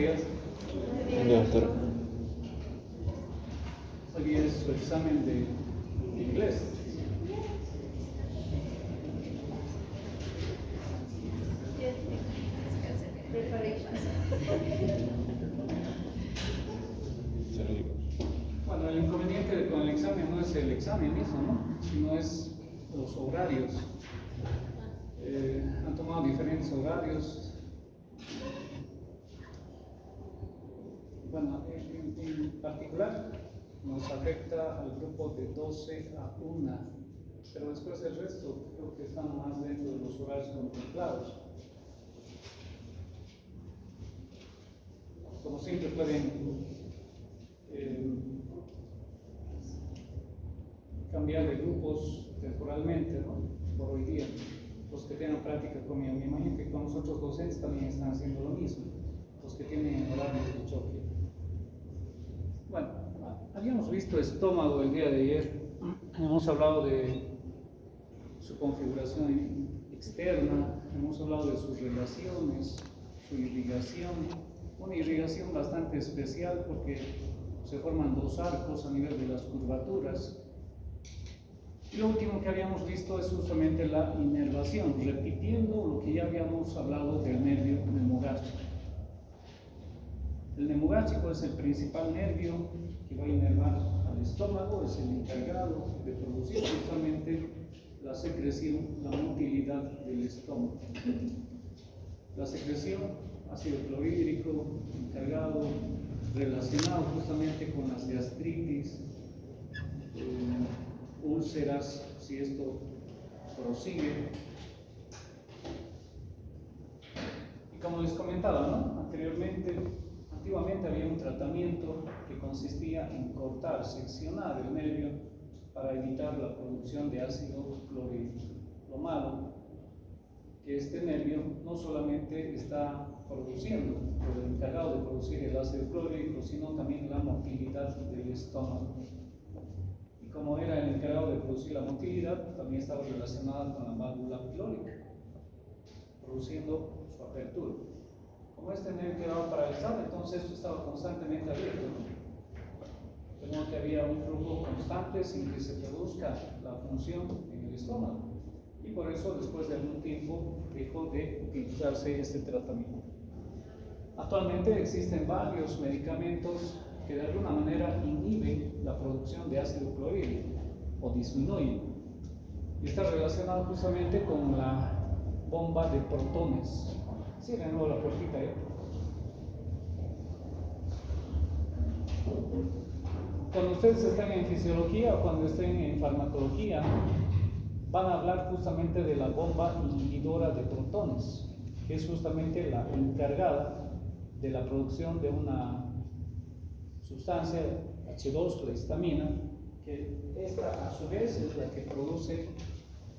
días. Ya, doctor. Hoy es su examen de inglés. Bueno, el inconveniente con el examen no es el examen mismo, ¿no? Sino es los horarios. Han tomado diferentes horarios. Bueno, en particular nos afecta al grupo de 12 a 1, pero después el resto creo que están más dentro de los horarios contemplados. Como siempre pueden cambiar de grupos temporalmente, ¿no? Por hoy día, los que tengan práctica conmigo. Me imagino que con nosotros docentes también están haciendo lo mismo, los que tienen horarios de choque. Bueno, habíamos visto estómago el día de ayer, hemos hablado de su configuración externa, hemos hablado de sus relaciones, su irrigación, una irrigación bastante especial porque se forman dos arcos a nivel de las curvaturas. Y lo último que habíamos visto es justamente la inervación, repitiendo lo que ya habíamos hablado del nervio neumogástrico. El neumogástrico es el principal nervio que va a inervar al estómago, es el encargado de producir justamente la secreción, la motilidad del estómago. La secreción, ácido clorhídrico, encargado, relacionado justamente con las gastritis, úlceras, si esto prosigue. Y como les comentaba, ¿no? Antiguamente había un tratamiento que consistía en cortar, seccionar el nervio para evitar la producción de ácido clorhídrico. Lo malo que este nervio no solamente está produciendo, o el encargado de producir el ácido clorhídrico, sino también la motilidad del estómago. Y como era el encargado de producir la motilidad, también estaba relacionada con la válvula pilórica, produciendo su apertura. Como este nervio quedaba paralizado, entonces esto estaba constantemente abierto, ¿no? De modo que había un flujo constante sin que se produzca la función en el estómago. Y por eso, después de algún tiempo, dejó de utilizarse este tratamiento. Actualmente existen varios medicamentos que de alguna manera inhiben la producción de ácido clorhídrico o disminuyen. Y está relacionado justamente con la bomba de protones. Cierra de nuevo la puertita, ¿eh? Cuando ustedes estén en fisiología o cuando estén en farmacología, van a hablar justamente de la bomba inhibidora de protones, que es justamente la encargada de la producción de una sustancia H2, la histamina, que esta a su vez es la que produce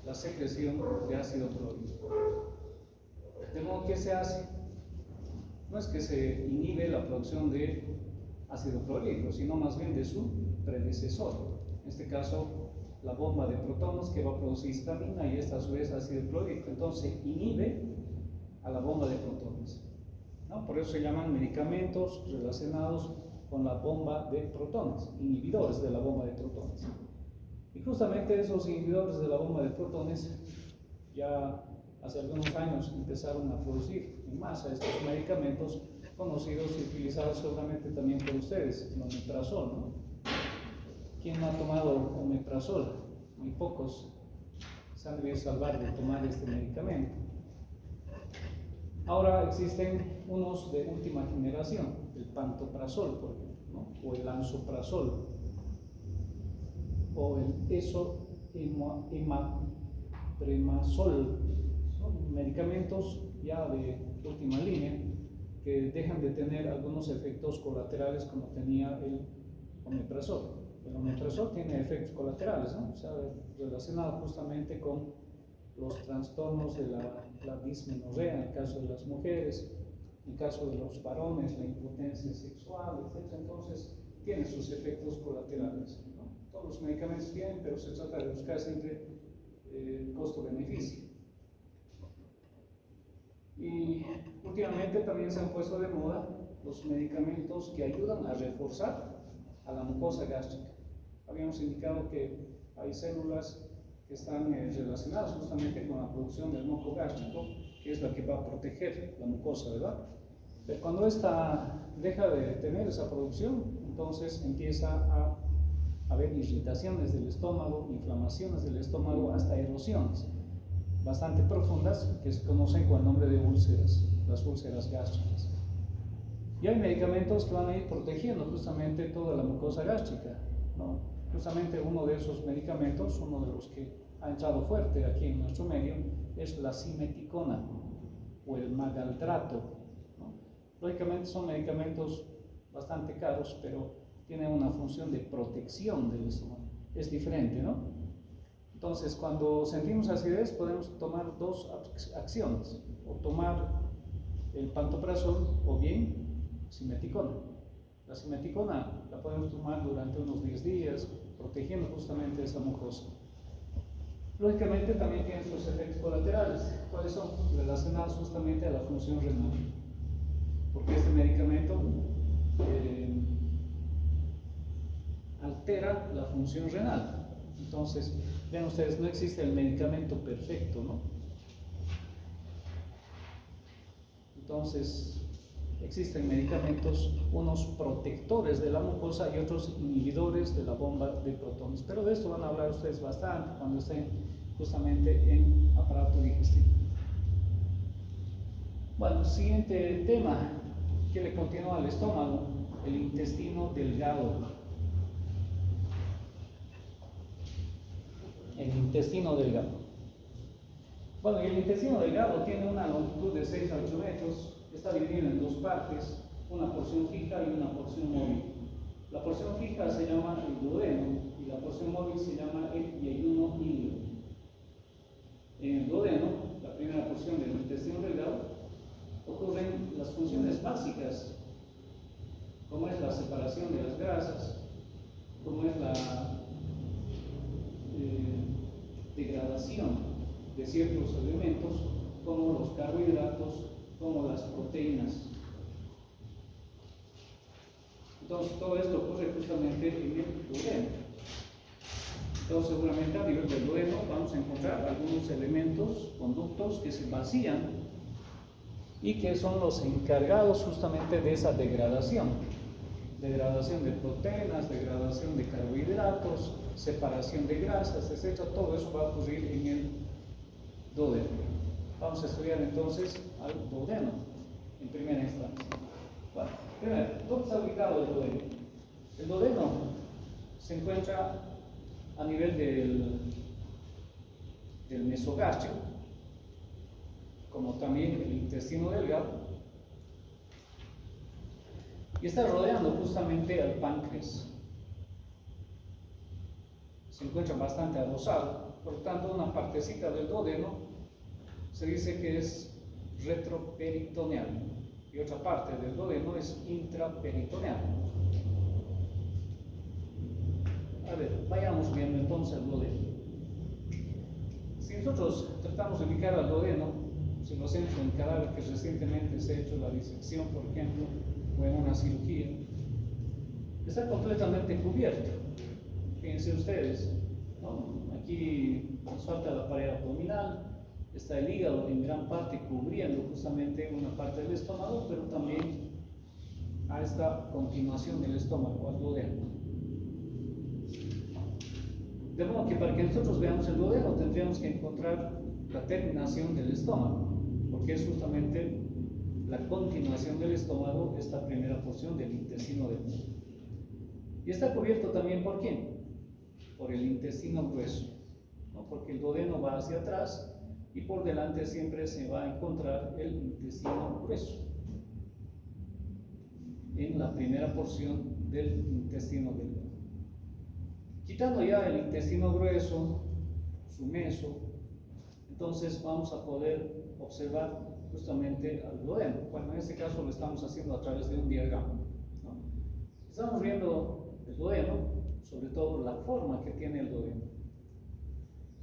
la secreción de ácido clorhídrico. De modo que se hace, no es que se inhibe la producción de ácido clorhídrico, sino más bien de su predecesor, en este caso la bomba de protones que va a producir histamina y esta a su vez ácido clorhídrico. Entonces inhibe a la bomba de protones, ¿no? Por eso se llaman medicamentos relacionados con la bomba de protones, inhibidores de la bomba de protones. Y justamente esos inhibidores de la bomba de protones ya hace algunos años empezaron a producir en masa estos medicamentos conocidos y utilizados seguramente también por ustedes, el omeprazol, ¿no? ¿Quién no ha tomado omeprazol? Muy pocos se han debido salvar de tomar este medicamento. Ahora existen unos de última generación, el pantoprazol, por ejemplo, ¿no? O el lansoprazol, o el esomeprazol. Son medicamentos ya de última línea que dejan de tener algunos efectos colaterales como tenía el omeprazol. El omeprazol tiene efectos colaterales, ¿no? O sea, relacionado justamente con los trastornos de la dismenorrea en el caso de las mujeres, en el caso de los varones, la impotencia sexual, etc. Entonces, tiene sus efectos colaterales, ¿no? Todos los medicamentos tienen, pero se trata de buscar siempre costo-beneficio. Y últimamente también se han puesto de moda los medicamentos que ayudan a reforzar a la mucosa gástrica. Habíamos indicado que hay células que están relacionadas justamente con la producción del moco gástrico, que es la que va a proteger la mucosa, ¿verdad? Pero cuando esta deja de tener esa producción, entonces empieza a haber irritaciones del estómago, inflamaciones del estómago, hasta erosiones bastante profundas que se conocen con el nombre de úlceras, las úlceras gástricas. Y hay medicamentos que van a ir protegiendo justamente toda la mucosa gástrica, ¿no? Justamente uno de esos medicamentos, uno de los que ha entrado fuerte aquí en nuestro medio, es la simeticona o el magaltrato, ¿no? Lógicamente son medicamentos bastante caros, pero tienen una función de protección del estómago. Es diferente, ¿no? Entonces, cuando sentimos acidez, podemos tomar dos acciones, o tomar el pantoprazol o bien simeticona. La simeticona la podemos tomar durante unos 10 días, protegiendo justamente esa mucosa. Lógicamente también tiene sus efectos colaterales, cuáles son relacionados justamente a la función renal, porque este medicamento altera la función renal. Entonces, vean ustedes, no existe el medicamento perfecto, ¿no? Entonces, existen medicamentos, unos protectores de la mucosa y otros inhibidores de la bomba de protones. Pero de esto van a hablar ustedes bastante cuando estén justamente en aparato digestivo. Bueno, siguiente tema que le continúa al estómago, el intestino delgado. El intestino delgado. Bueno, el intestino delgado tiene una longitud de 6 a 8 metros, está dividido en dos partes, una porción fija y una porción móvil. La porción fija se llama el duodeno y la porción móvil se llama el yeyuno ilio. En el duodeno, la primera porción del intestino delgado, ocurren las funciones básicas, como es la separación de las grasas, como es la degradación de ciertos elementos como los carbohidratos, como las proteínas. Entonces todo esto ocurre justamente en el duodeno. Entonces seguramente a nivel del duodeno vamos a encontrar algunos elementos, conductos que se vacían y que son los encargados justamente de esa degradación de proteínas, degradación de carbohidratos, separación de grasas, etc. Todo eso va a ocurrir en el duodeno. Vamos a estudiar entonces al duodeno en primera instancia. Bueno, primero, ¿dónde está ubicado el duodeno? El duodeno se encuentra a nivel del mesogástrico, como también el intestino delgado, y está rodeando justamente al páncreas. Se encuentra bastante adosado, por lo tanto una partecita del duodeno se dice que es retroperitoneal y otra parte del duodeno es intraperitoneal. A ver, vayamos viendo entonces el duodeno. Si nosotros tratamos de ubicar al duodeno, si lo hacemos en cadáver que recientemente se ha hecho la disección, por ejemplo, o en una cirugía, está completamente cubierto. Fíjense ustedes, ¿no? Aquí nos falta la pared abdominal, está el hígado en gran parte cubriendo justamente una parte del estómago, pero también a esta continuación del estómago, al duodeno. De modo que para que nosotros veamos el duodeno tendríamos que encontrar la terminación del estómago, porque es justamente la continuación del estómago, esta primera porción del intestino delgado. Y está cubierto también ¿por quién? Por el intestino grueso, ¿no? Porque el duodeno va hacia atrás y por delante siempre se va a encontrar el intestino grueso en la primera porción del intestino delgado. Quitando ya el intestino grueso, su meso, entonces vamos a poder observar justamente al duodeno. Bueno, en este caso lo estamos haciendo a través de un diagrama, ¿no? Estamos viendo el duodeno, sobre todo la forma que tiene el duodeno.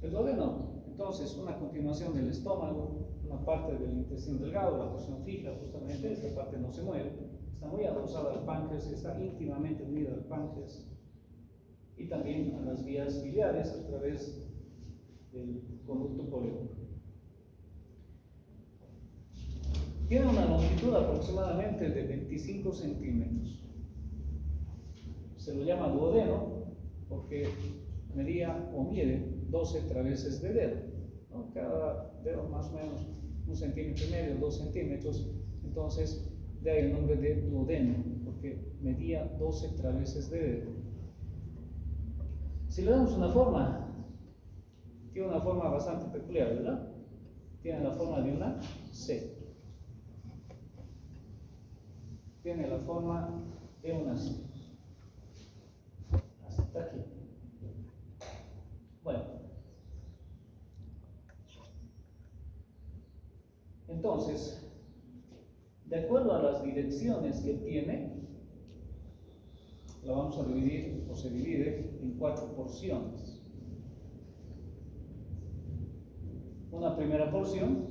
El duodeno, entonces, una continuación del estómago, una parte del intestino delgado, la porción fija, justamente, esta parte no se mueve, está muy adosada al páncreas, está íntimamente unida al páncreas y también a las vías biliares a través del conducto colédoco. Tiene una longitud aproximadamente de 25 centímetros. Se lo llama duodeno porque medía o mide 12 traveses de dedo, ¿no? Cada dedo más o menos 1,5 centímetros, 2 centímetros. Entonces, de ahí el nombre de duodeno, porque medía 12 traveses de dedo. Si le damos una forma, tiene una forma bastante peculiar, ¿verdad? Tiene la forma de una C. Tiene la forma de una C. Hasta aquí. Bueno. Entonces, de acuerdo a las direcciones que tiene, la vamos a dividir, o se divide, en 4 porciones. Una primera porción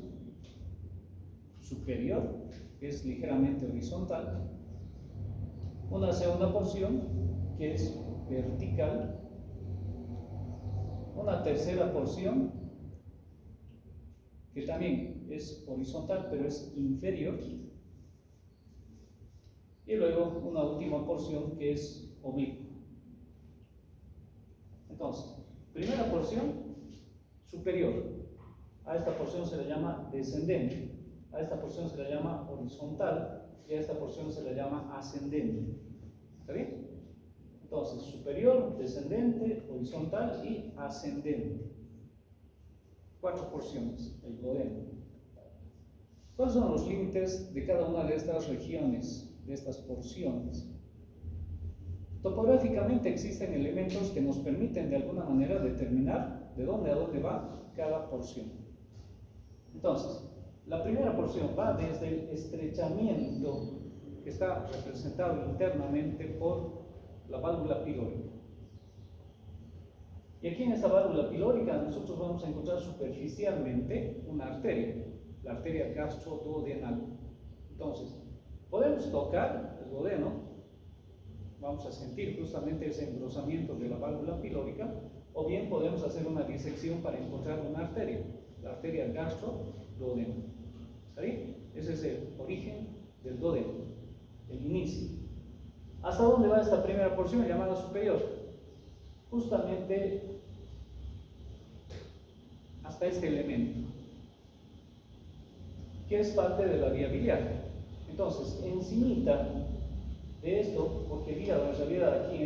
superior, que es ligeramente horizontal. Una segunda porción, que es vertical. Una tercera porción, que también es horizontal, pero es inferior. Y luego una última porción que es oblicua. Entonces, primera porción superior. A esta porción se le llama descendente. A esta porción se le llama horizontal. Y a esta porción se le llama ascendente. ¿Está bien? Entonces, superior, descendente, horizontal y ascendente. 4 porciones, el duodeno. ¿Cuáles son los límites de cada una de estas regiones? De estas porciones. Topográficamente existen elementos que nos permiten de alguna manera determinar de dónde a dónde va cada porción. Entonces, la primera porción va desde el estrechamiento que está representado internamente por la válvula pilórica. Y aquí en esta válvula pilórica nosotros vamos a encontrar superficialmente una arteria, la arteria gastroduodenal. Entonces, podemos tocar el duodeno, vamos a sentir justamente ese engrosamiento de la válvula pilórica, o bien podemos hacer una disección para encontrar una arteria, la arteria gastroduodenal. ¿Está bien? Ese es el origen del duodeno, el inicio. ¿Hasta dónde va esta primera porción llamada superior? Justamente hasta este elemento, que es parte de la vía biliar. Entonces, encimita de esto, porque el hígado en realidad aquí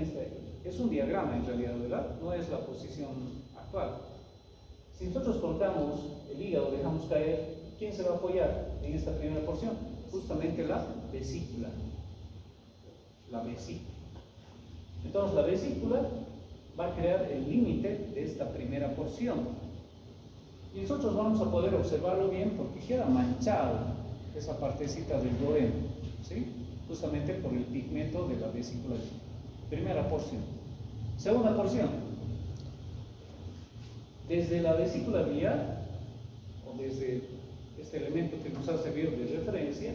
es un diagrama en realidad, ¿verdad? No es la posición actual. Si nosotros cortamos el hígado, dejamos caer, ¿quién se va a apoyar en esta primera porción? Justamente la vesícula. La vesícula. Entonces, la vesícula va a crear el límite de esta primera porción. Y nosotros vamos a poder observarlo bien porque queda manchado esa partecita del duodeno, ¿sí? Justamente por el pigmento de la vesícula. Primera porción. Segunda porción. Desde la vesícula biliar, o desde este elemento que nos ha servido de referencia,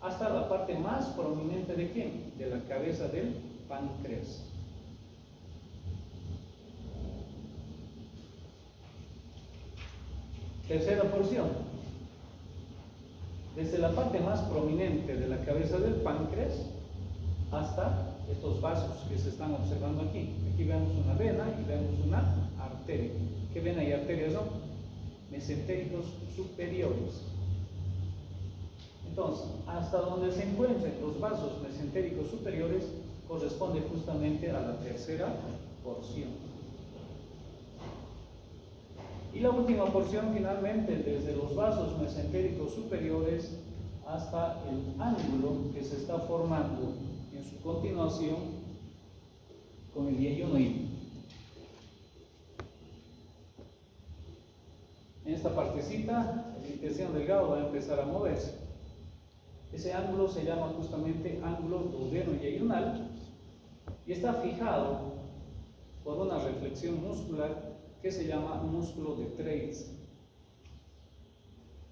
hasta la parte más prominente de ¿quién? De la cabeza del páncreas. Tercera porción. Desde la parte más prominente de la cabeza del páncreas hasta estos vasos que se están observando aquí. Aquí vemos una vena y vemos una arteria. ¿Qué vena y arteria son? Mesentéricos superiores. Entonces, hasta donde se encuentren los vasos mesentéricos superiores corresponde justamente a la tercera porción. Y la última porción finalmente desde los vasos mesentéricos superiores hasta el ángulo que se está formando en su continuación con el yeyuno híbrido. En esta partecita el intestino delgado va a empezar a moverse. Ese ángulo se llama justamente ángulo duodeno-yeyunal y está fijado por una reflexión muscular que se llama músculo de Treitz.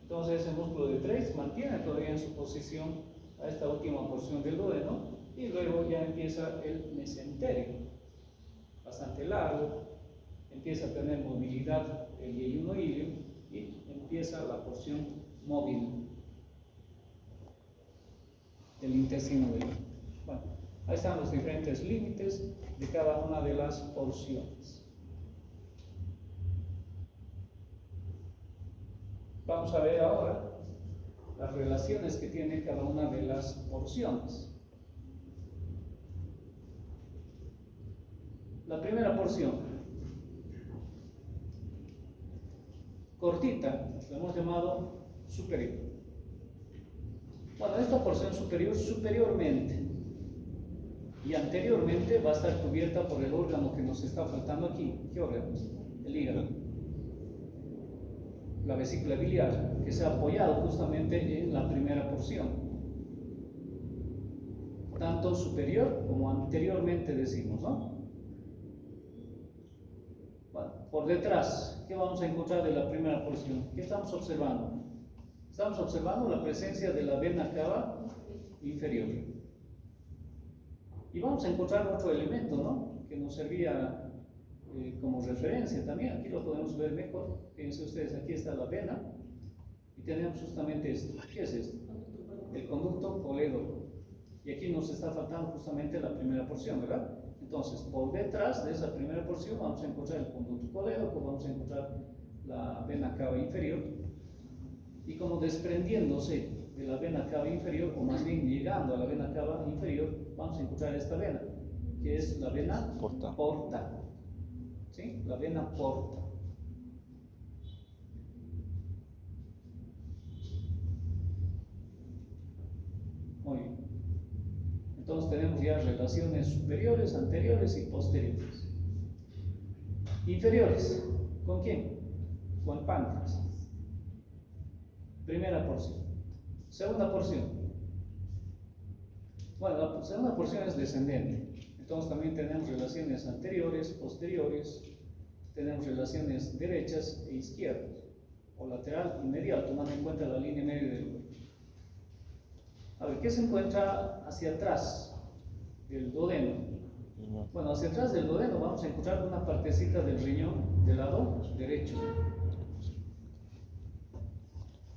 Entonces ese músculo de Treitz mantiene todavía en su posición a esta última porción del duodeno, y luego ya empieza el mesenterio, bastante largo, empieza a tener movilidad el yeyuno ilio y empieza la porción móvil del intestino delgado. Bueno, ahí están los diferentes límites de cada una de las porciones. Vamos a ver ahora las relaciones que tiene cada una de las porciones. La primera porción, cortita, la hemos llamado superior. Bueno, esta porción superior, superiormente y anteriormente va a estar cubierta por el órgano que nos está faltando aquí. ¿Qué órgano? El hígado. La vesícula biliar, que se ha apoyado justamente en la primera porción. Tanto superior como anteriormente decimos, ¿no? Bueno, por detrás, ¿qué vamos a encontrar de la primera porción? ¿Qué estamos observando? Estamos observando la presencia de la vena cava inferior. Y vamos a encontrar otro elemento, ¿no?, que nos servía como referencia también. Aquí lo podemos ver mejor. Fíjense ustedes, aquí está la vena y tenemos justamente esto. ¿Qué es esto? El conducto colédoco. Y aquí nos está faltando justamente la primera porción, ¿verdad? Entonces, por detrás de esa primera porción vamos a encontrar el conducto colédoco, vamos a encontrar la vena cava inferior, y como desprendiéndose de la vena cava inferior, o más bien llegando a la vena cava inferior, vamos a encontrar esta vena, que es la vena porta. ¿Sí? La vena porta. Muy bien. Entonces tenemos ya relaciones superiores, anteriores y posteriores. Inferiores, ¿con quién? Con el páncreas. Primera porción. Segunda porción. Bueno, la segunda porción es descendente. Entonces también tenemos relaciones anteriores, posteriores, tenemos relaciones derechas e izquierdas, o lateral y medial, tomando en cuenta la línea media del cuerpo. A ver, ¿qué se encuentra hacia atrás del duodeno? Bueno, hacia atrás del duodeno vamos a encontrar una partecita del riñón del lado derecho.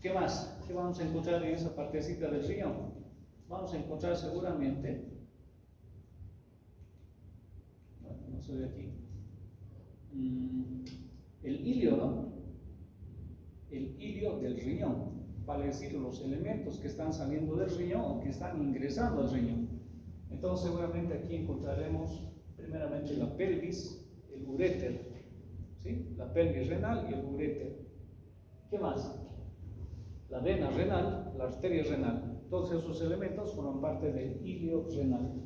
¿Qué más? ¿Qué vamos a encontrar en esa partecita del riñón? Vamos a encontrar seguramente, bueno, no se ve aquí, el ilio, ¿no? El ilio del riñón, vale decir los elementos que están saliendo del riñón o que están ingresando al riñón. Entonces seguramente aquí encontraremos primeramente la pelvis, el uréter, ¿sí? La pelvis renal y el uréter. ¿Qué más? La vena renal, la arteria renal. Todos esos elementos forman parte del ilio renal.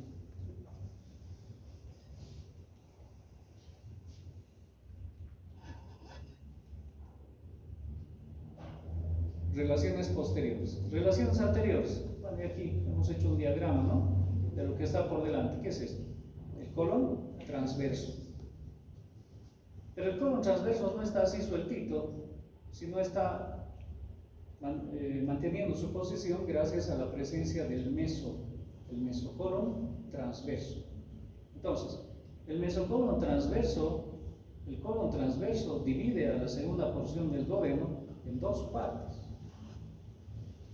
Relaciones posteriores. Relaciones anteriores. Bueno, aquí hemos hecho un diagrama, ¿no?, de lo que está por delante. ¿Qué es esto? El colon transverso. Pero el colon transverso no está así sueltito, sino está manteniendo su posición gracias a la presencia del mesocolon transverso. Entonces, el mesocolon transverso, el colon transverso divide a la segunda porción del duodeno en dos partes.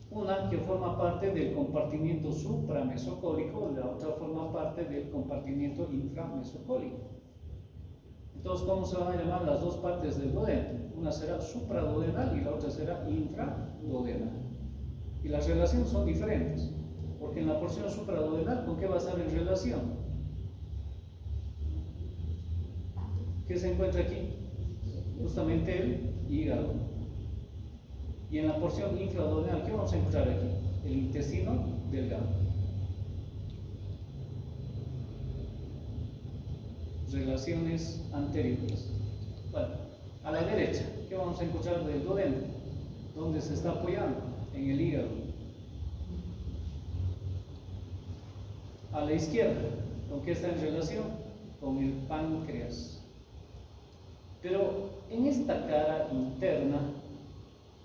Una que forma parte del compartimiento supramesocólico, la otra forma parte del compartimiento inframesocólico. Entonces, ¿cómo se van a llamar las dos partes del duodeno? Una será supraduodenal y la otra será infraduodenal. Y las relaciones son diferentes, porque en la porción supraduodenal, ¿con qué va a estar en relación? ¿Qué se encuentra aquí? Justamente el hígado. Y en la porción infraduodenal, ¿qué vamos a encontrar aquí? El intestino delgado. Relaciones anteriores. Bueno, a la derecha, ¿qué vamos a encontrar del duodeno? ¿Dónde se está apoyando? En el hígado. A la izquierda, ¿con qué está en relación? Con el páncreas. Pero en esta cara interna,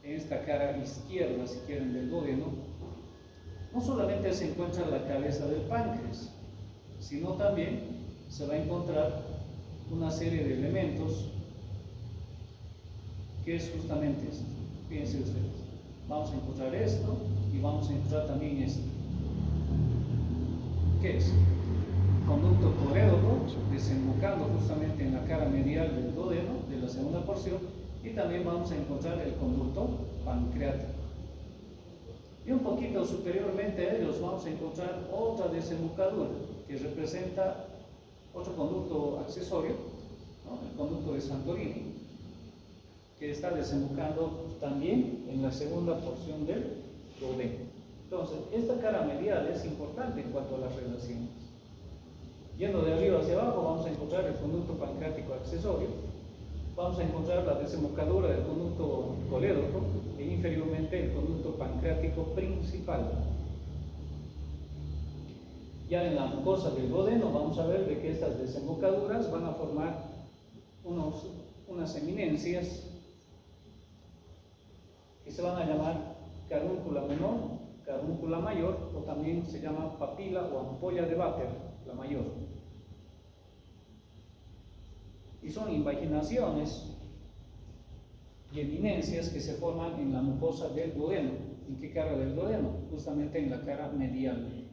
en esta cara izquierda, si quieren, del duodeno, no solamente se encuentra la cabeza del páncreas, sino también se va a encontrar una serie de elementos que es justamente esto. Fíjense ustedes, vamos a encontrar esto y vamos a encontrar también esto. ¿Qué es? Conducto colédoco, desembocando justamente en la cara medial del duodeno, de la segunda porción, y también vamos a encontrar el conducto pancreático. Y un poquito superiormente a ellos vamos a encontrar otra desembocadura que representa otro conducto accesorio, ¿no? El conducto de Santorini, que está desembocando también en la segunda porción del duodeno. Entonces, esta cara medial es importante en cuanto a las relaciones. Yendo de arriba hacia abajo, vamos a encontrar el conducto pancreático accesorio, vamos a encontrar la desembocadura del conducto colédoco e inferiormente el conducto pancreático principal. Ya en la mucosa del duodeno vamos a ver de que estas desembocaduras van a formar unas eminencias que se van a llamar carúncula menor, carúncula mayor, o también se llama papila o ampolla de Vater, la mayor. Y son invaginaciones y eminencias que se forman en la mucosa del duodeno. ¿En qué cara del duodeno? Justamente en la cara medial.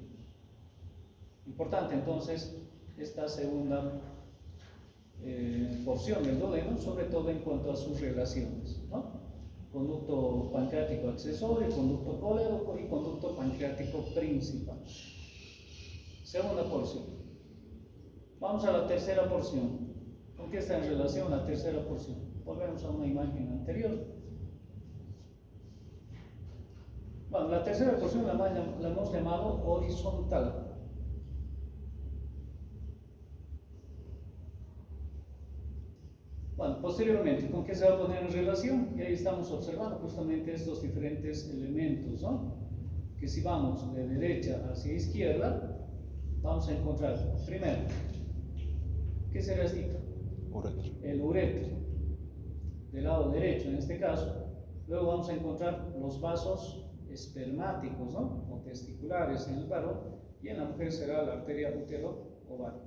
Importante entonces esta segunda porción del duodeno, sobre todo en cuanto a sus relaciones, ¿no? Conducto pancreático accesorio, conducto colédoco y conducto pancreático principal. Segunda porción. Vamos a la tercera porción. ¿Con qué está en relación la tercera porción? Volvemos a una imagen anterior. Bueno, la tercera porción la hemos llamado horizontal. Bueno, posteriormente, ¿con qué se va a poner en relación? Y ahí estamos observando justamente estos diferentes elementos, ¿no? Que si vamos de derecha hacia izquierda, vamos a encontrar, primero, ¿qué será esto? Uretra. El uretra, del lado derecho en este caso. Luego vamos a encontrar los vasos espermáticos, ¿no? O testiculares en el varón, y en la mujer será la arteria útero-ovárica.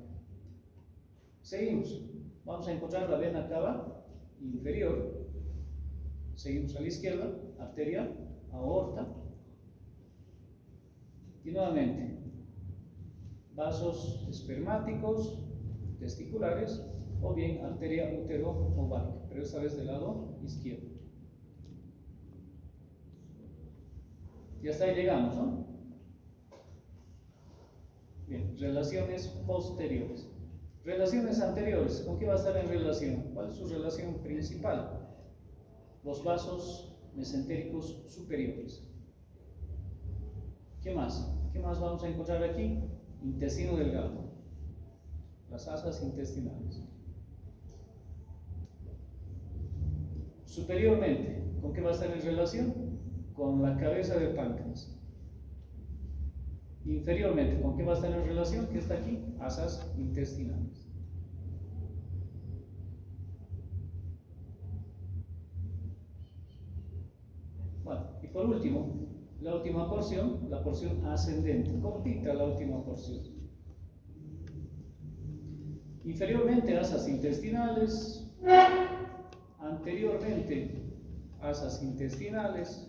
Seguimos. Vamos a encontrar la vena cava inferior. Seguimos a la izquierda, arteria aorta. Y nuevamente, vasos espermáticos, testiculares, o bien arteria útero-ovárica, pero esta vez del lado izquierdo. Y hasta ahí llegamos, ¿no? Bien, relaciones posteriores. Relaciones anteriores, ¿con qué va a estar en relación? ¿Cuál es su relación principal? Los vasos mesentéricos superiores. ¿Qué más? ¿Qué más vamos a encontrar aquí? Intestino delgado, las asas intestinales. Superiormente, ¿con qué va a estar en relación? Con la cabeza del páncreas. Inferiormente, ¿con qué va a estar en relación? ¿Qué está aquí? Asas intestinales. Bueno, y por último, la última porción, la porción ascendente, cortita la última porción. Inferiormente, asas intestinales. Anteriormente, asas intestinales.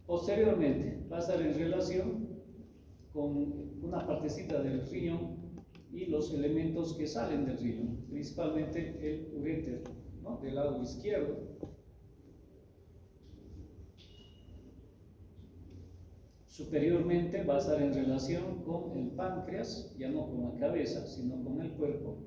Posteriormente va a estar en relación con una partecita del riñón y los elementos que salen del riñón, principalmente el uréter, ¿no? Del lado izquierdo. Superiormente va a estar en relación con el páncreas, ya no con la cabeza, sino con el cuerpo.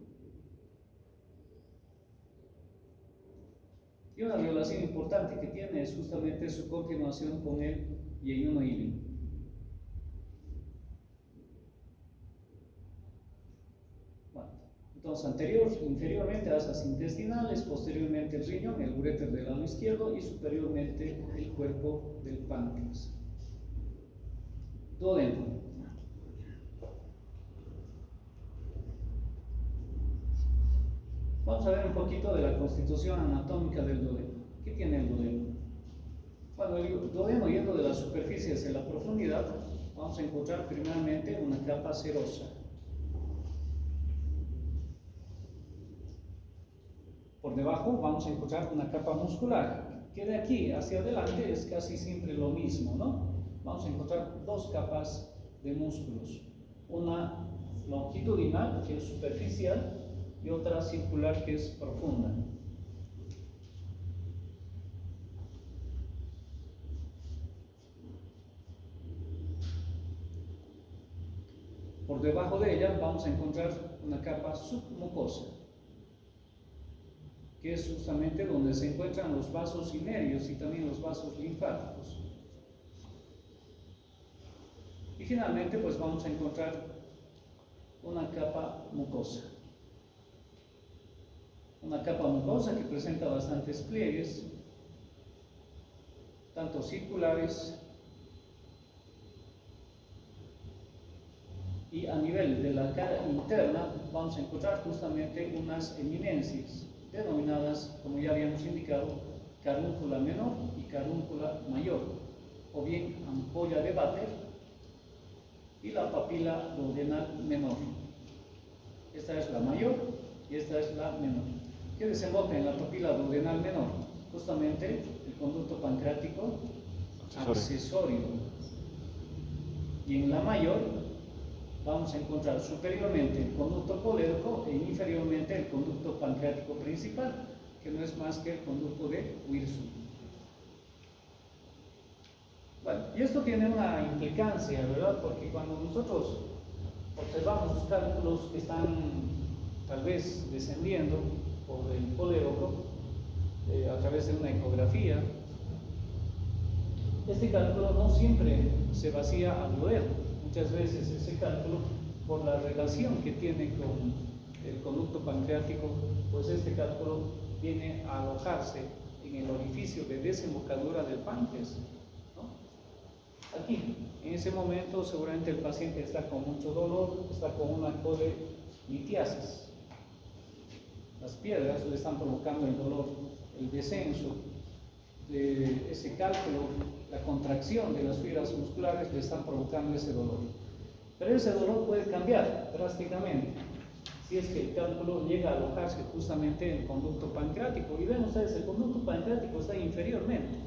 Y una relación importante que tiene es justamente su continuación con el yeyuno ilíaco. Bueno, entonces inferiormente asas intestinales, posteriormente el riñón, el uréter del lado izquierdo y superiormente el cuerpo del páncreas. Duodeno. Vamos a ver un poquito de la constitución anatómica del duodeno. ¿Qué tiene el duodeno? Bueno, el duodeno, yendo de la superficie hacia la profundidad, vamos a encontrar primeramente una capa serosa. Por debajo vamos a encontrar una capa muscular, que de aquí hacia adelante es casi siempre lo mismo, ¿no? Vamos a encontrar dos capas de músculos, una longitudinal, que es superficial, y otra circular, que es profunda. Por debajo de ella vamos a encontrar una capa submucosa, que es justamente donde se encuentran los vasos y nervios y también los vasos linfáticos. Y finalmente pues vamos a encontrar una capa mucosa. Una capa mucosa que presenta bastantes pliegues, tanto circulares y a nivel de la cara interna vamos a encontrar justamente unas eminencias denominadas, como ya habíamos indicado, carúncula menor y carúncula mayor, o bien ampolla de Vater y la papila duodenal menor. Esta es la mayor y esta es la menor. ¿Qué desemboca en la papila duodenal menor? Justamente el conducto pancreático accesorio. Y en la mayor vamos a encontrar superiormente el conducto colédoco e inferiormente el conducto pancreático principal, que no es más que el conducto de Wirsum. Bueno, y esto tiene una implicancia, ¿verdad? Porque cuando nosotros observamos cálculos que están tal vez descendiendo por el colédoco a través de una ecografía, este cálculo no siempre se vacía al duodeno. Muchas veces ese cálculo, por la relación que tiene con el conducto pancreático, pues este cálculo viene a alojarse en el orificio de desembocadura del páncreas, ¿no? Aquí, en ese momento, seguramente el paciente está con mucho dolor, está con una colelitiasis. Las piedras le están provocando el dolor, el descenso de ese cálculo, la contracción de las fibras musculares le están provocando ese dolor. Pero ese dolor puede cambiar drásticamente si es que el cálculo llega a alojarse justamente en el conducto pancreático. Y ven ustedes, el conducto pancreático está inferiormente.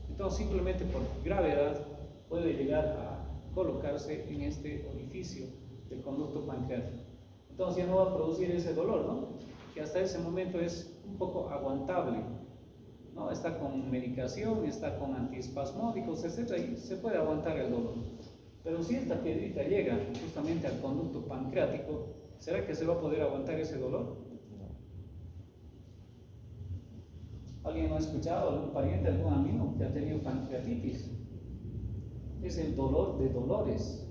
Entonces, simplemente por gravedad puede llegar a colocarse en este orificio del conducto pancreático. Entonces ya no va a producir ese dolor, ¿no? Que hasta ese momento es un poco aguantable, ¿no? Está con medicación, está con antiespasmódicos, etc. Y se puede aguantar el dolor. Pero si esta piedrita llega justamente al conducto pancreático, ¿será que se va a poder aguantar ese dolor? ¿Alguien no ha escuchado? ¿Algún pariente, algún amigo que ha tenido pancreatitis? Es el dolor de dolores.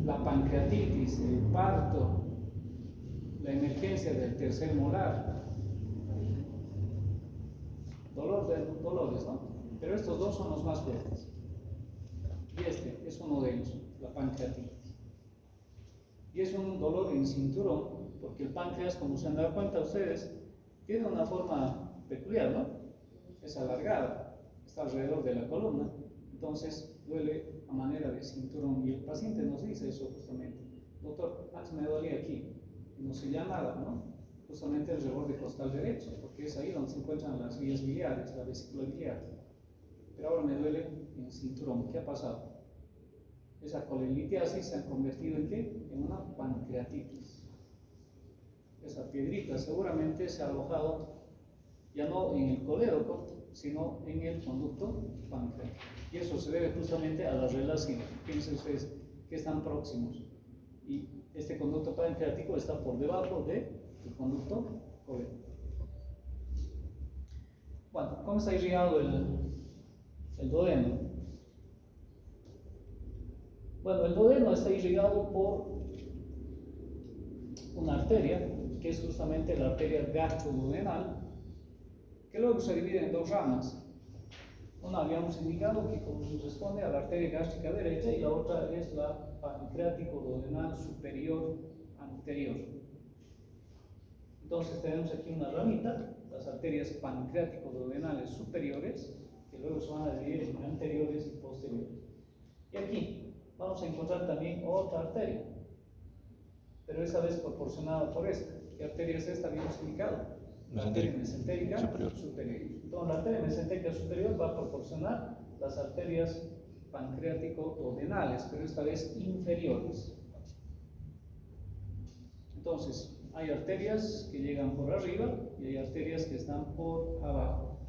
La pancreatitis, el parto, la emergencia del tercer molar. Dolor de dolores, ¿no? Pero estos dos son los más fuertes. Y este es uno de ellos, la pancreatitis. Y es un dolor en cinturón, porque el páncreas, como se han dado cuenta ustedes, tiene una forma peculiar, ¿no? Es alargada, está alrededor de la columna, entonces duele a manera de cinturón. Y el paciente nos dice eso justamente: doctor, antes me dolía aquí, y no se llama nada, ¿no? Justamente el reborde costal derecho, porque es ahí donde se encuentran las vías biliares, la vesícula biliar. Pero ahora me duele en el cinturón. ¿Qué ha pasado? Esa colelitiasis se ha convertido ¿en qué? En una pancreatitis. Esa piedrita seguramente se ha alojado ya no en el colédoco, sino en el conducto pancreático. Y eso se debe justamente a la relación. Piensen ustedes que están próximos. Y este conducto pancreático está por debajo del conducto colédoco. Bueno, ¿cómo está irrigado el duodeno? Bueno, el duodeno está irrigado por una arteria, que es justamente la arteria gastroduodenal, que luego se divide en dos ramas. Una habíamos indicado que corresponde a la arteria gástrica derecha y la otra es la pancreático duodenal superior anterior. Entonces tenemos aquí una ramita, las arterias pancreático-duodenales superiores, que luego se van a dividir en anteriores y posteriores. Y aquí vamos a encontrar también otra arteria, pero esta vez proporcionada por esta. ¿Qué arteria es esta? Bien indicado. La arteria mesentérica superior. Entonces la arteria mesentérica superior va a proporcionar las arterias pancreático-duodenales, pero esta vez inferiores. Entonces, hay arterias que llegan por arriba y hay arterias que están por abajo.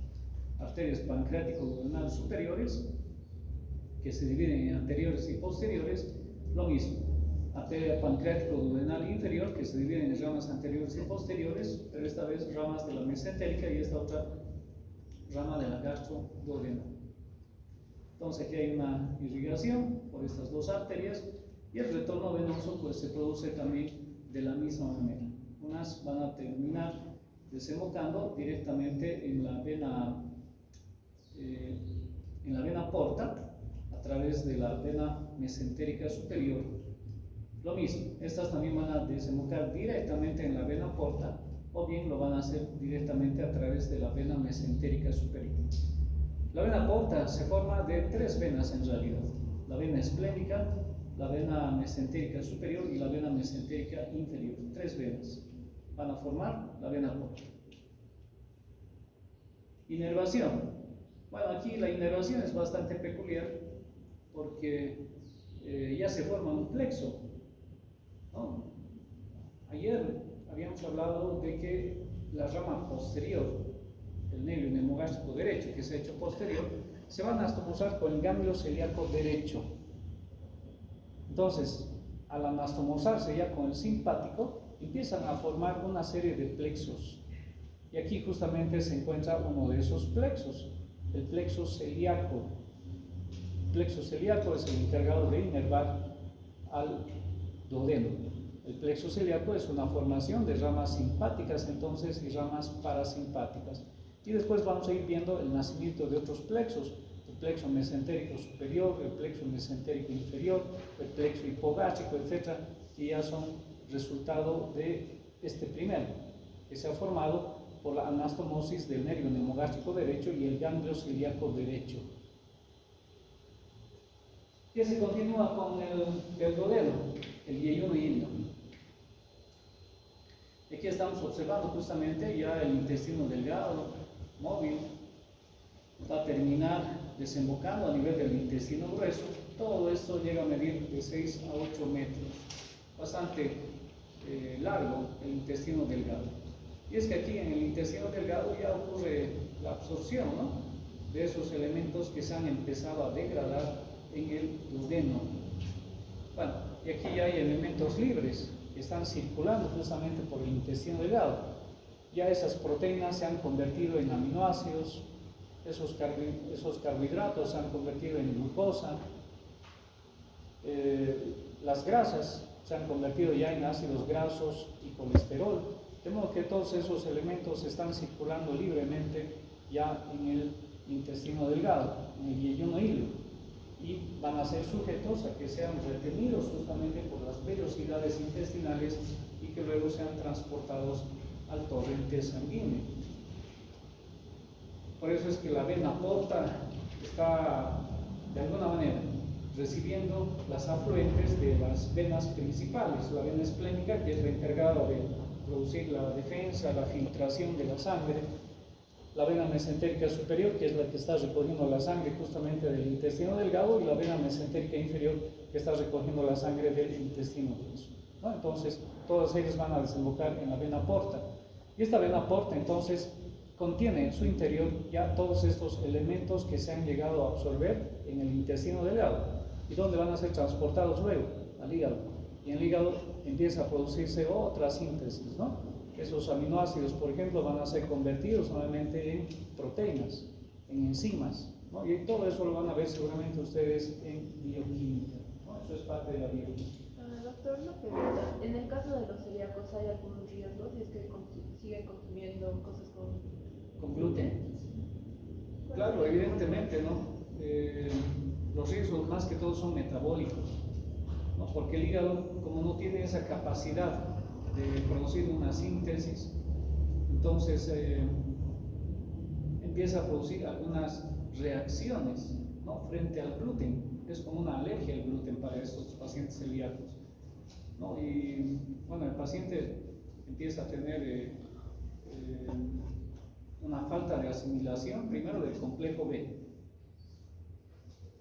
Arterias pancreático-duodenales superiores, que se dividen en anteriores y posteriores, lo mismo. Arteria pancreático-duodenal inferior, que se divide en ramas anteriores y posteriores, pero esta vez ramas de la mesentérica y esta otra rama de la gastroduodenal. Entonces aquí hay una irrigación por estas dos arterias y el retorno venoso pues se produce también de la misma manera. Unas van a terminar desembocando directamente en la vena porta a través de la vena mesentérica superior. Lo mismo, estas también van a desembocar directamente en la vena porta o bien lo van a hacer directamente a través de la vena mesentérica superior. La vena porta se forma de tres venas en realidad: la vena esplénica, la vena mesentérica superior y la vena mesentérica inferior. Tres venas van a formar la vena porta. Inervación. Bueno, aquí la inervación es bastante peculiar porque ya se forma un plexo, ¿no? Ayer habíamos hablado de que la rama posterior, el nervio nemogástrico derecho, que se ha hecho posterior, se va a anastomosar con el ganglio celíaco derecho. Entonces, al anastomosarse ya con el simpático, empiezan a formar una serie de plexos. Y aquí justamente se encuentra uno de esos plexos, el plexo celíaco. El plexo celíaco es el encargado de inervar al duodeno. El plexo celíaco es una formación de ramas simpáticas entonces y ramas parasimpáticas. Y después vamos a ir viendo el nacimiento de otros plexos: el plexo mesentérico superior, el plexo mesentérico inferior, el plexo hipogástrico, etc., que ya son resultado de este primero, que se ha formado por la anastomosis del nervio nemogástrico derecho y el ganglio celíaco derecho. Y se continúa con el duodeno, el yeyuno ilio. Aquí estamos observando justamente ya el intestino delgado, móvil, va a terminar desembocando a nivel del intestino grueso. Todo esto llega a medir de 6 a 8 metros, bastante largo el intestino delgado. Y es que aquí en el intestino delgado ya ocurre la absorción, ¿no?, de esos elementos que se han empezado a degradar en el duodeno. Bueno, y aquí ya hay elementos libres que están circulando justamente por el intestino delgado. Ya esas proteínas se han convertido en aminoácidos, esos carbohidratos se han convertido en glucosa, las grasas se han convertido ya en ácidos grasos y colesterol, de modo que todos esos elementos están circulando libremente ya en el intestino delgado, en el yeyuno ilio, y van a ser sujetos a que sean retenidos justamente por las vellosidades intestinales y que luego sean transportados al torrente sanguíneo. Por eso es que la vena porta está de alguna manera recibiendo las afluentes de las venas principales: la vena esplénica, que es la encargada de producir la defensa, la filtración de la sangre; la vena mesentérica superior, que es la que está recogiendo la sangre justamente del intestino delgado; y la vena mesentérica inferior, que está recogiendo la sangre del intestino grueso, ¿no? Entonces, todas ellas van a desembocar en la vena porta. Y esta vena porta, entonces, contiene en su interior ya todos estos elementos que se han llegado a absorber en el intestino delgado. ¿Y dónde van a ser transportados luego? Al hígado. Y en el hígado empieza a producirse otra síntesis, ¿no? Esos aminoácidos, por ejemplo, van a ser convertidos nuevamente en proteínas, en enzimas, ¿no? Y todo eso lo van a ver seguramente ustedes en bioquímica, ¿no? Eso es parte de la bioquímica. Doctor, una pregunta. En el caso de los celíacos, ¿hay algún riesgo si es que siguen consumiendo cosas con gluten? Claro, evidentemente, ¿no? Los riesgos más que todo son metabólicos, ¿no? Porque el hígado, como no tiene esa capacidad de producir una síntesis, Entonces empieza a producir algunas reacciones, ¿no?, frente al gluten. Es como una alergia al gluten para estos pacientes celíacos, ¿no? Y bueno, el paciente empieza a tener una falta de asimilación, primero del complejo B.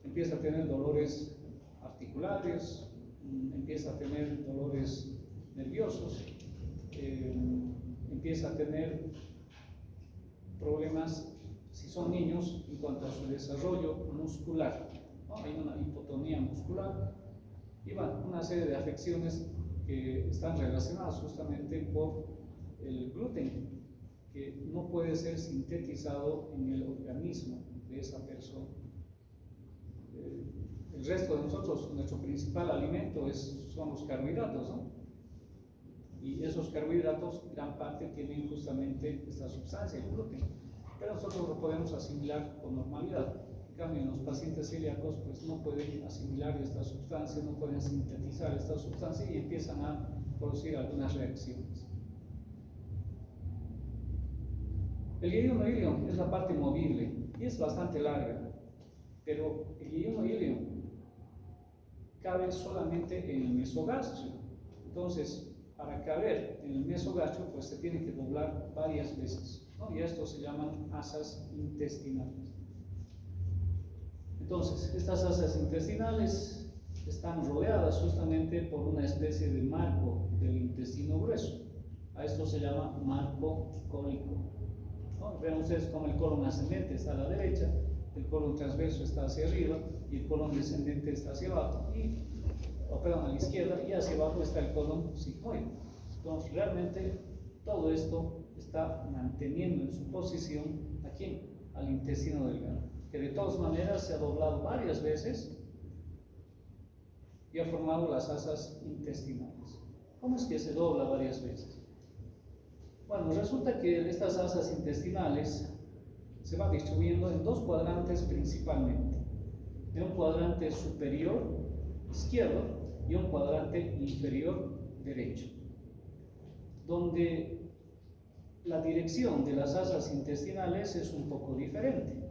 Empieza a tener dolores articulares, empieza a tener dolores nerviosos, empieza a tener problemas, si son niños, en cuanto a su desarrollo muscular, ¿no? Hay una hipotonía muscular y bueno, una serie de afecciones que están relacionadas justamente por el gluten, que no puede ser sintetizado en el organismo de esa persona. El resto de nosotros, nuestro principal alimento son los carbohidratos, ¿no? Y esos carbohidratos, gran parte tienen justamente esta sustancia, el gluten, pero nosotros lo podemos asimilar con normalidad. En cambio, en los pacientes celíacos, pues no pueden asimilar esta sustancia, no pueden sintetizar esta sustancia y empiezan a producir algunas reacciones. El yeyuno ilio es la parte movible y es bastante larga, pero el yeyuno ilio cabe solamente en el mesogastrio. Entonces, para caber en el mesogastrio, pues se tiene que doblar varias veces, ¿no? Y esto se llaman asas intestinales. Entonces, estas asas intestinales están rodeadas justamente por una especie de marco del intestino grueso. A esto se llama marco cólico, ¿no? Vean ustedes cómo el colon ascendente está a la derecha, el colon transverso está hacia arriba y el colon descendente está hacia abajo, a la izquierda, y hacia abajo está el colon sigmoide. Entonces, realmente todo esto está manteniendo en su posición ¿a quién? Al intestino delgado, que de todas maneras se ha doblado varias veces y ha formado las asas intestinales. ¿Cómo es que se dobla varias veces? Bueno, resulta que estas asas intestinales se van distribuyendo en dos cuadrantes principalmente, en un cuadrante superior izquierdo y un cuadrante inferior derecho, donde la dirección de las asas intestinales es un poco diferente.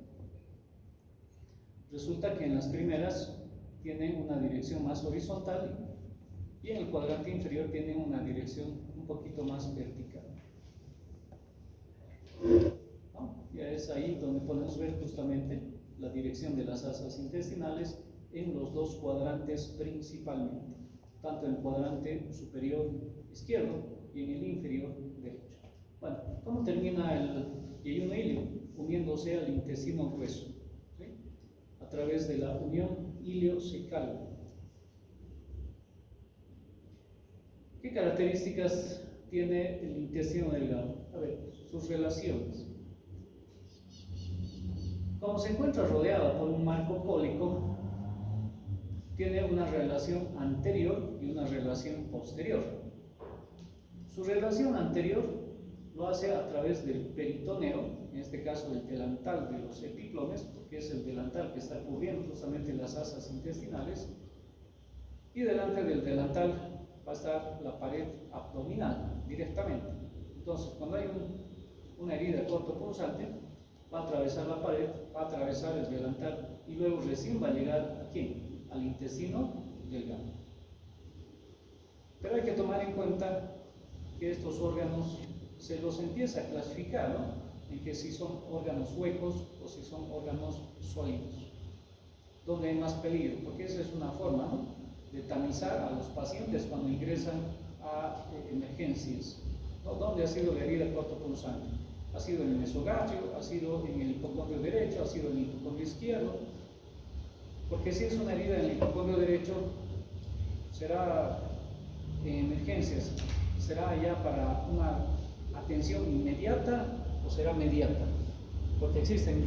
Resulta que en las primeras tienen una dirección más horizontal y en el cuadrante inferior tienen una dirección un poquito más vertical, ¿no? Ya es ahí donde podemos ver justamente la dirección de las asas intestinales en los dos cuadrantes principalmente, tanto en el cuadrante superior izquierdo y en el inferior derecho. Bueno, ¿cómo termina el yeyuno ilio? Uniéndose al intestino grueso, ¿sí?, a través de la unión iliocecal. ¿Qué características tiene el intestino delgado? A ver, sus relaciones. Como se encuentra rodeado por un marco cólico, tiene una relación anterior y una relación posterior. Su relación anterior lo hace a través del peritoneo, en este caso del delantal de los epíplomes, porque es el delantal que está cubriendo justamente las asas intestinales, y delante del delantal va a estar la pared abdominal directamente. Entonces, cuando hay una herida cortopunzante, va a atravesar la pared, va a atravesar el delantal y luego recién va a llegar aquí al intestino delgado. Pero hay que tomar en cuenta que estos órganos se los empieza a clasificar, ¿no?, en que si son órganos huecos o si son órganos sólidos, donde hay más peligro, porque esa es una forma, ¿no?, de tamizar a los pacientes cuando ingresan a emergencias, ¿no? ¿Dónde ha sido la herida cortopunzante? Ha sido en el mesogastrio, ha sido en el hipocondrio derecho, ha sido en el hipocondrio izquierdo. Porque si es una herida en el hipocondrio derecho, será en emergencias, será ya para una atención inmediata o será mediata, porque existen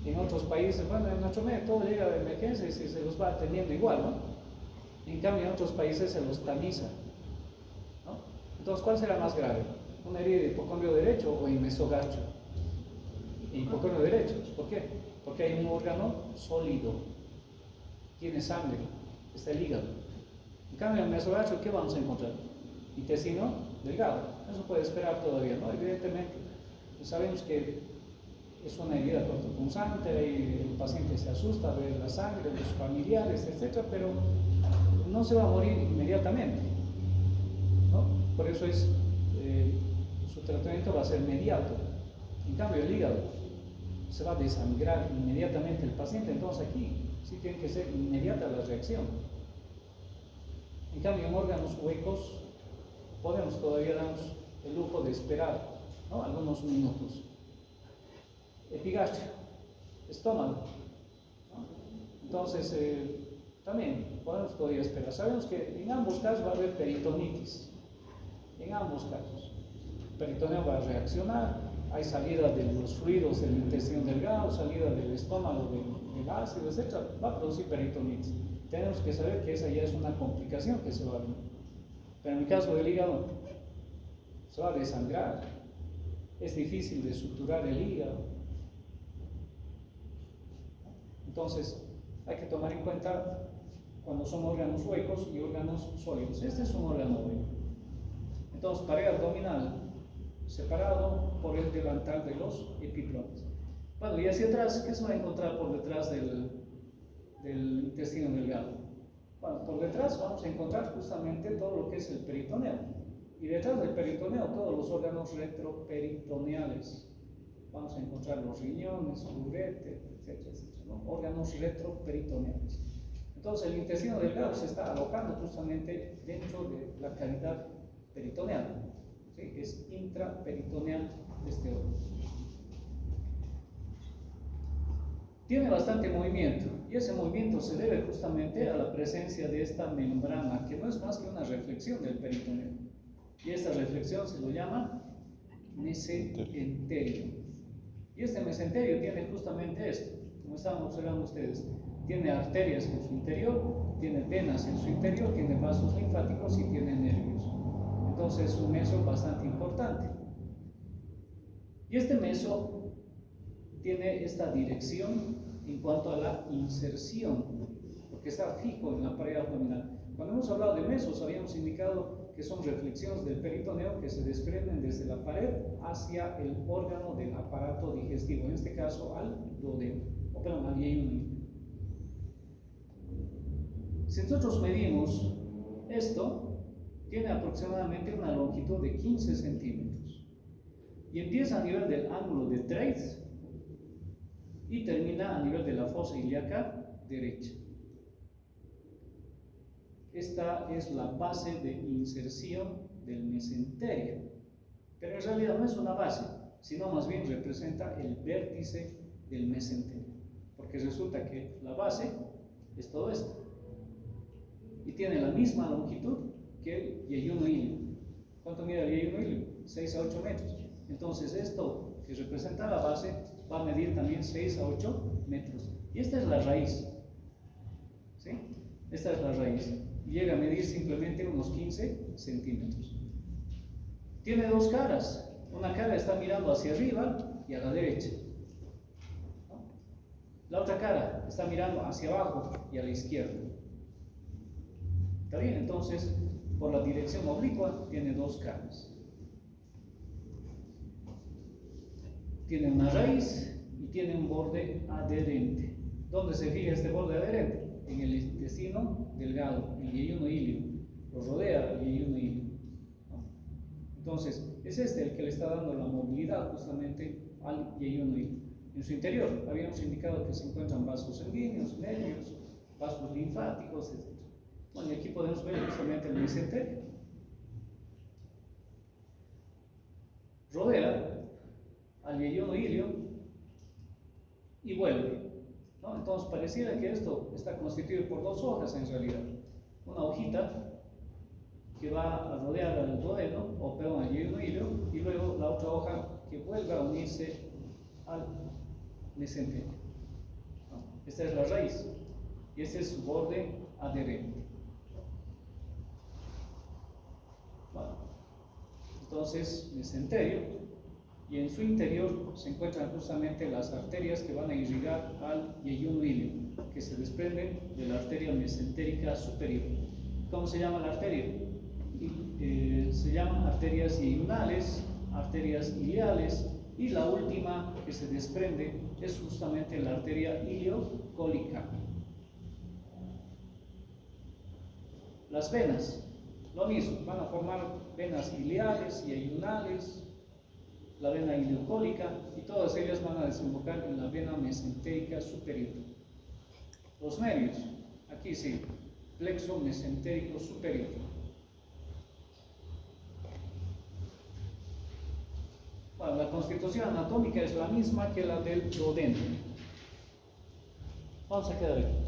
en otros países, bueno, en nuestro medio todo llega de emergencias y se los va atendiendo igual, ¿no? En cambio en otros países se los tamiza, ¿no? Entonces, ¿cuál será más grave? ¿Una herida de hipocondrio derecho o en mesogastrio? En hipocondrio derecho. ¿Por qué? Porque hay un órgano sólido, tiene sangre, está el hígado. En cambio en mesogastrio, ¿qué vamos a encontrar? Intestino delgado. Eso puede esperar todavía, ¿no? Evidentemente sabemos que es una herida cortopunzante y el paciente se asusta, ve la sangre, los familiares, etc., pero no se va a morir inmediatamente, ¿no? Por eso su tratamiento va a ser inmediato. En cambio, el hígado se va a desangrar inmediatamente el paciente, entonces aquí sí tiene que ser inmediata la reacción. En cambio, en órganos huecos podemos todavía darnos el lujo de esperar, ¿no?, algunos minutos. Epigastrio, estómago, ¿no? Entonces también podemos todavía esperar. Sabemos que en ambos casos va a haber peritonitis, en ambos casos. El peritoneo va a reaccionar, hay salida de los fluidos del intestino delgado, salida del estómago del ácido, etc., va a producir peritonitis. Tenemos que saber que esa ya es una complicación que se va a dar. Pero en el caso del hígado, se va a desangrar, es difícil de suturar el hígado. Entonces, hay que tomar en cuenta cuando son órganos huecos y órganos sólidos. Este es un órgano hueco. Entonces, pared abdominal separado por el delantal de los epiplones. Bueno, y hacia atrás, ¿qué se va a encontrar por detrás del intestino delgado? Bueno, por detrás vamos a encontrar justamente todo lo que es el peritoneo. Y detrás del peritoneo, todos los órganos retroperitoneales. Vamos a encontrar los riñones, ureter, etcétera, etcétera, ¿no? Órganos retroperitoneales. Entonces, el intestino delgado se está alojando justamente dentro de la cavidad peritoneal. ¿Sí? Es intraperitoneal este órgano. Tiene bastante movimiento, y ese movimiento se debe justamente a la presencia de esta membrana, que no es más que una reflexión del peritoneo. Y esta reflexión se lo llama mesenterio. Y este mesenterio tiene justamente esto, como estaban observando ustedes. Tiene arterias en su interior, tiene venas en su interior, tiene vasos linfáticos y tiene nervios. Entonces es un meso bastante importante. Y este meso tiene esta dirección en cuanto a la inserción, porque está fijo en la pared abdominal. Cuando hemos hablado de mesos, habíamos indicado que son reflexiones del peritoneo que se desprenden desde la pared hacia el órgano del aparato digestivo, en este caso al duodeno, o perdón, al yeyuno. Si nosotros medimos esto, tiene aproximadamente una longitud de 15 centímetros y empieza a nivel del ángulo de Treitz y termina a nivel de la fosa ilíaca derecha. Esta es la base de inserción del mesenterio, pero en realidad no es una base, sino más bien representa el vértice del mesenterio, porque resulta que la base es todo esto y tiene la misma longitud que el yeyuno ilio. ¿Cuánto mide el yeyuno ilio? 6 a 8 metros. Entonces esto que representa la base va a medir también 6 a 8 metros. Y esta es la raíz, ¿sí? Esta es la raíz. Llega a medir simplemente unos 15 centímetros. Tiene dos caras. Una cara está mirando hacia arriba y a la derecha, ¿no? La otra cara está mirando hacia abajo y a la izquierda. ¿Está bien? Entonces, por la dirección oblicua, tiene dos caras. Tiene una raíz y tiene un borde adherente. ¿Dónde se fija este borde adherente? En el intestino delgado, el yeyuno ilio. Lo rodea el yeyuno ilio. Entonces, es este el que le está dando la movilidad justamente al yeyuno ilio. En su interior habíamos indicado que se encuentran vasos sanguíneos, nervios, vasos linfáticos, etc. Bueno, y aquí podemos ver justamente el mesenterio. Rodea al yeyuno ilio y vuelve, ¿no? Entonces pareciera que esto está constituido por dos hojas en realidad. Una hojita que va a rodear al duodeno, o perdón, al yeyuno ilio, y luego la otra hoja que vuelve a unirse al mesenterio. Esta es la raíz y este es su borde adherente. Bueno, entonces mesenterio, y en su interior se encuentran justamente las arterias que van a irrigar al yeyuno ilio, que se desprenden de la arteria mesentérica superior. ¿Cómo se llama la arteria? Se llaman arterias yeyunales, arterias iliares, y la última que se desprende es justamente la arteria iliocólica. Las venas, lo mismo, van a formar venas iliares y ayunales, la vena iliocólica, y todas ellas van a desembocar en la vena mesentérica superior. Los nervios, aquí sí, plexo mesentérico superior. Bueno, la constitución anatómica es la misma que la del duodeno. Vamos a quedar aquí.